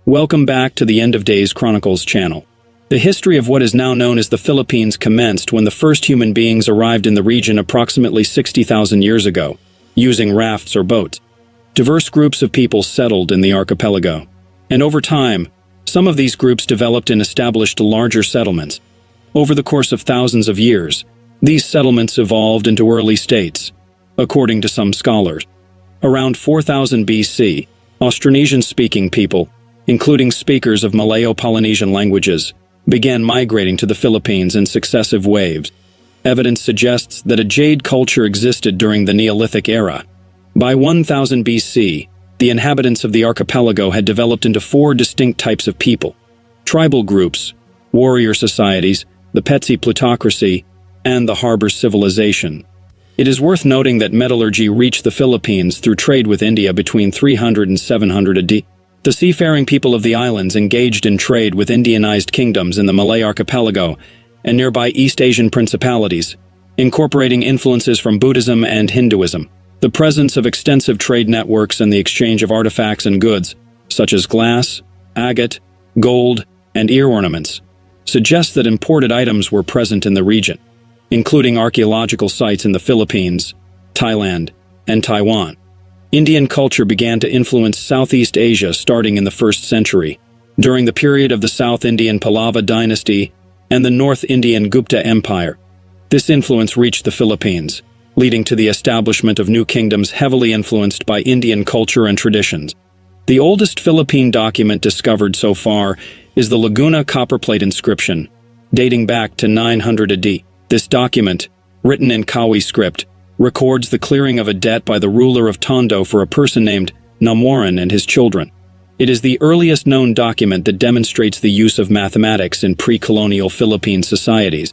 Welcome back to the End of Days Chronicles channel. The history of what is now known as the Philippines commenced when the first human beings arrived in the region approximately 60,000 years ago, using rafts or boats. Diverse groups of people settled in the archipelago, and over time, some of these groups developed and established larger settlements. Over the course of thousands of years, these settlements evolved into early states, according to some scholars. Around 4000 BC, Austronesian-speaking people, including speakers of Malayo-Polynesian languages, began migrating to the Philippines in successive waves. Evidence suggests that a jade culture existed during the Neolithic era. By 1000 BC, the inhabitants of the archipelago had developed into four distinct types of people: tribal groups, warrior societies, the Petsi plutocracy, and the harbor civilization. It is worth noting that metallurgy reached the Philippines through trade with India between 300 and 700 AD. The seafaring people of the islands engaged in trade with Indianized kingdoms in the Malay archipelago and nearby East Asian principalities, incorporating influences from Buddhism and Hinduism. The presence of extensive trade networks and the exchange of artifacts and goods, such as glass, agate, gold, and ear ornaments, suggests that imported items were present in the region, including archaeological sites in the Philippines, Thailand, and Taiwan. Indian culture began to influence Southeast Asia starting in the 1st century, during the period of the South Indian Pallava dynasty and the North Indian Gupta Empire. This influence reached the Philippines, leading to the establishment of new kingdoms heavily influenced by Indian culture and traditions. The oldest Philippine document discovered so far is the Laguna copperplate inscription, dating back to 900 AD. This document, written in Kawi script, records the clearing of a debt by the ruler of Tondo for a person named Namoran and his children. It is the earliest known document that demonstrates the use of mathematics in pre-colonial Philippine societies.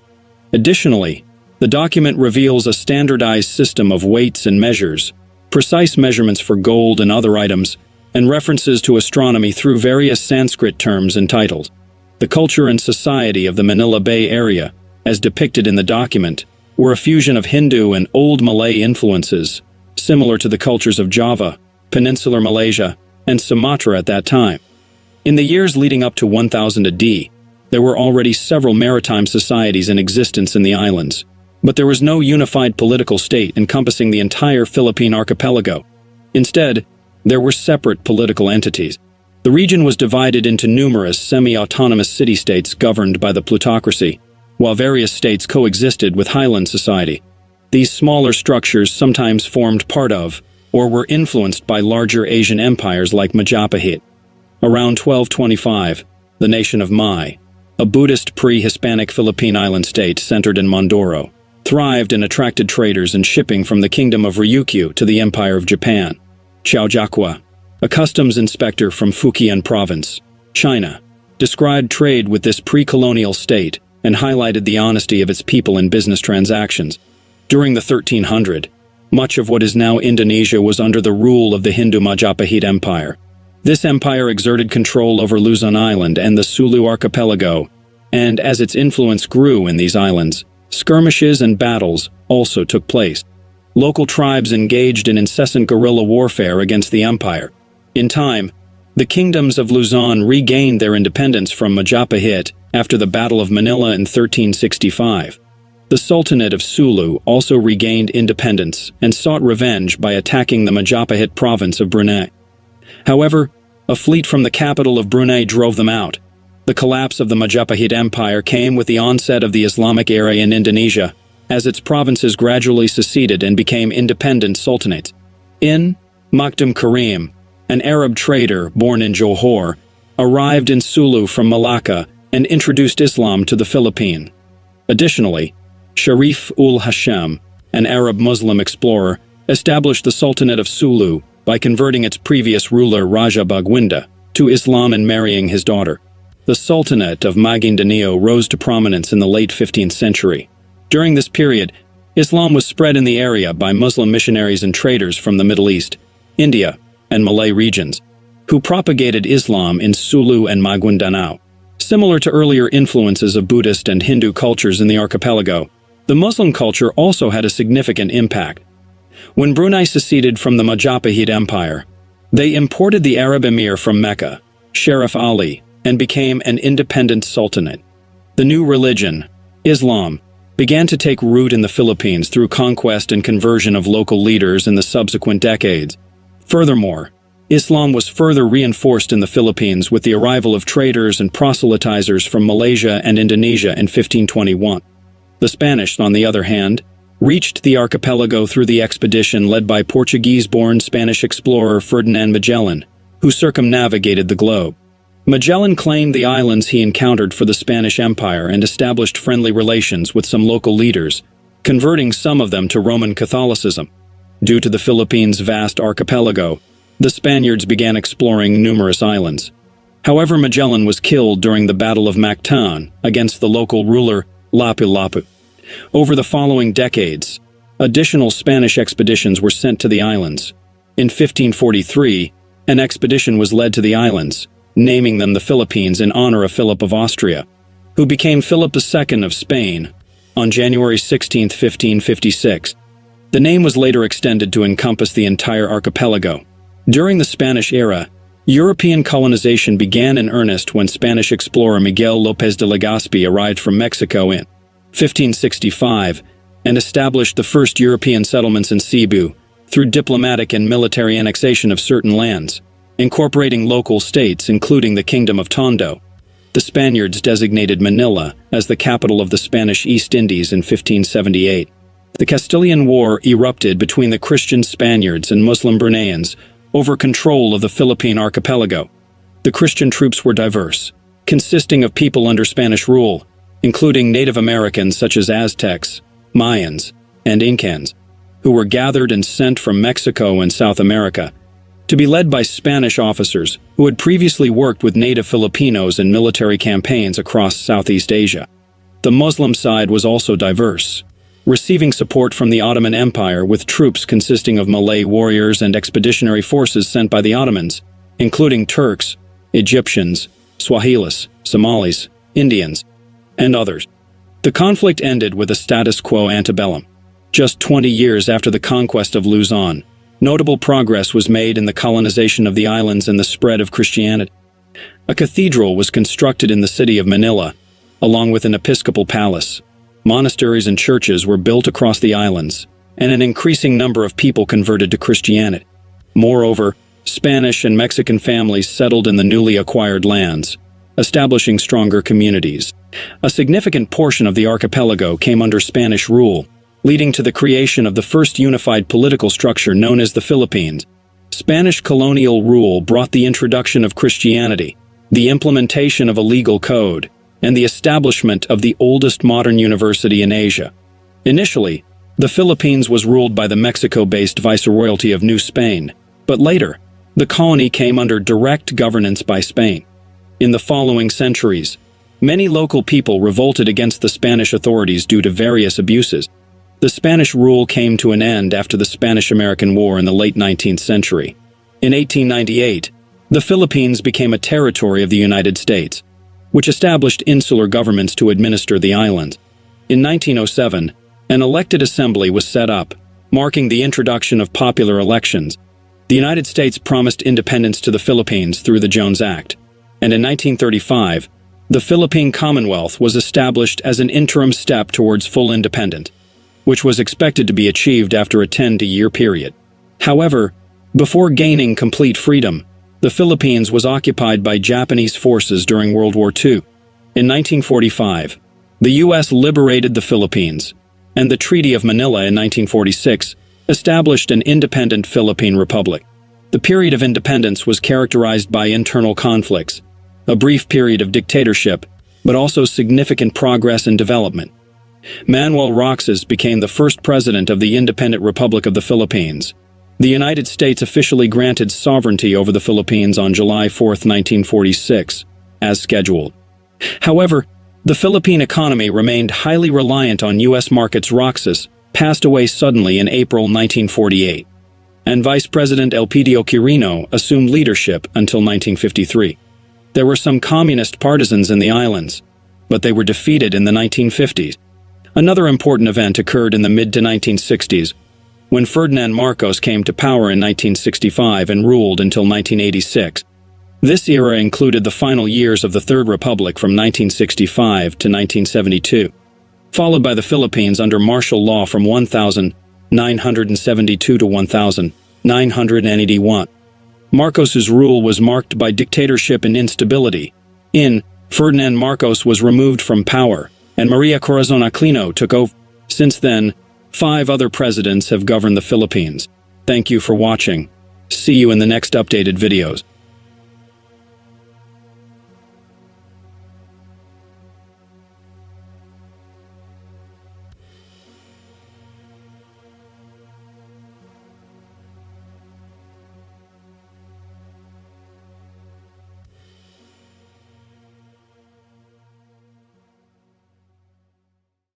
Additionally, the document reveals a standardized system of weights and measures, precise measurements for gold and other items, and references to astronomy through various Sanskrit terms and titles. The culture and society of the Manila Bay area, as depicted in the document, were a fusion of Hindu and Old Malay influences, similar to the cultures of Java, Peninsular Malaysia, and Sumatra at that time. In the years leading up to 1000 AD, there were already several maritime societies in existence in the islands, but there was no unified political state encompassing the entire Philippine archipelago. Instead, there were separate political entities. The region was divided into numerous semi-autonomous city-states governed by the plutocracy, while various states coexisted with highland society. These smaller structures sometimes formed part of, or were influenced by larger Asian empires like Majapahit. Around 1225, the nation of May, a Buddhist pre-Hispanic Philippine island state centered in Mindoro, thrived and attracted traders and shipping from the Kingdom of Ryukyu to the Empire of Japan. Xiaojiaqua, a customs inspector from Fujian Province, China, described trade with this pre-colonial state and highlighted the honesty of its people in business transactions. During the 1300s, much of what is now Indonesia was under the rule of the Hindu Majapahit Empire. This empire exerted control over Luzon Island and the Sulu archipelago, and as its influence grew in these islands, skirmishes and battles also took place. Local tribes engaged in incessant guerrilla warfare against the empire. In time, the kingdoms of Luzon regained their independence from Majapahit after the Battle of Manila in 1365. The Sultanate of Sulu also regained independence and sought revenge by attacking the Majapahit province of Brunei. However, a fleet from the capital of Brunei drove them out. The collapse of the Majapahit Empire came with the onset of the Islamic era in Indonesia, as its provinces gradually seceded and became independent sultanates. In Makdum Karim, an Arab trader born in Johor, arrived in Sulu from Malacca and introduced Islam to the Philippines. Additionally, Sharif ul Hashem, an Arab Muslim explorer, established the Sultanate of Sulu by converting its previous ruler Raja Bagwinda to Islam and marrying his daughter. The Sultanate of Maguindanao rose to prominence in the late 15th century. During this period, Islam was spread in the area by Muslim missionaries and traders from the Middle East, India, and Malay regions, who propagated Islam in Sulu and Maguindanao. Similar to earlier influences of Buddhist and Hindu cultures in the archipelago, the Muslim culture also had a significant impact. When Brunei seceded from the Majapahit Empire, they imported the Arab emir from Mecca, Sharif Ali, and became an independent sultanate. The new religion, Islam, began to take root in the Philippines through conquest and conversion of local leaders in the subsequent decades. Furthermore, Islam was further reinforced in the Philippines with the arrival of traders and proselytizers from Malaysia and Indonesia in 1521. The Spanish, on the other hand, reached the archipelago through the expedition led by Portuguese-born Spanish explorer Ferdinand Magellan, who circumnavigated the globe. Magellan claimed the islands he encountered for the Spanish Empire and established friendly relations with some local leaders, converting some of them to Roman Catholicism. Due to the Philippines' vast archipelago, the Spaniards began exploring numerous islands. However, Magellan was killed during the Battle of Mactan against the local ruler Lapu-Lapu. Over the following decades, additional Spanish expeditions were sent to the islands. In 1543, an expedition was led to the islands, naming them the Philippines in honor of Philip of Austria, who became Philip II of Spain on January 16, 1556. The name was later extended to encompass the entire archipelago. During the Spanish era, European colonization began in earnest when Spanish explorer Miguel López de Legazpi arrived from Mexico in 1565 and established the first European settlements in Cebu through diplomatic and military annexation of certain lands, incorporating local states including the Kingdom of Tondo. The Spaniards designated Manila as the capital of the Spanish East Indies in 1578. The Castilian War erupted between the Christian Spaniards and Muslim Bruneians over control of the Philippine archipelago. The Christian troops were diverse, consisting of people under Spanish rule, including Native Americans such as Aztecs, Mayans, and Incans, who were gathered and sent from Mexico and South America to be led by Spanish officers who had previously worked with native Filipinos in military campaigns across Southeast Asia. The Muslim side was also diverse, receiving support from the Ottoman Empire with troops consisting of Malay warriors and expeditionary forces sent by the Ottomans, including Turks, Egyptians, Swahilis, Somalis, Indians, and others. The conflict ended with a status quo antebellum. Just 20 years after the conquest of Luzon, notable progress was made in the colonization of the islands and the spread of Christianity. A cathedral was constructed in the city of Manila, along with an episcopal palace. Monasteries and churches were built across the islands, and an increasing number of people converted to Christianity. Moreover, Spanish and Mexican families settled in the newly acquired lands, establishing stronger communities. A significant portion of the archipelago came under Spanish rule, leading to the creation of the first unified political structure known as the Philippines. Spanish colonial rule brought the introduction of Christianity, the implementation of a legal code, and the establishment of the oldest modern university in Asia. Initially, the Philippines was ruled by the Mexico-based Viceroyalty of New Spain, but later, the colony came under direct governance by Spain. In the following centuries, many local people revolted against the Spanish authorities due to various abuses. The Spanish rule came to an end after the Spanish-American War in the late 19th century. In 1898, the Philippines became a territory of the United States, which established insular governments to administer the island. In 1907, an elected assembly was set up, marking the introduction of popular elections. The United States promised independence to the Philippines through the Jones Act, and in 1935, the Philippine Commonwealth was established as an interim step towards full independence, which was expected to be achieved after a 10-year period. However, before gaining complete freedom, the Philippines was occupied by Japanese forces during World War II. In 1945, the U.S. liberated the Philippines, and the Treaty of Manila in 1946 established an independent Philippine Republic. The period of independence was characterized by internal conflicts, a brief period of dictatorship, but also significant progress and development. Manuel Roxas became the first president of the Independent Republic of the Philippines. The United States officially granted sovereignty over the Philippines on July 4, 1946, as scheduled. However, the Philippine economy remained highly reliant on U.S. markets. Roxas passed away suddenly in April 1948, and Vice President Elpidio Quirino assumed leadership until 1953. There were some communist partisans in the islands, but they were defeated in the 1950s. Another important event occurred in the mid to 1960s, when Ferdinand Marcos came to power in 1965 and ruled until 1986. This era included the final years of the Third Republic from 1965 to 1972, followed by the Philippines under martial law from 1972 to 1981. Marcos's rule was marked by dictatorship and instability. Ferdinand Marcos was removed from power, and Maria Corazon Aquino took over. Since then, 5 other presidents have governed the Philippines. Thank you for watching. See you in the next updated videos.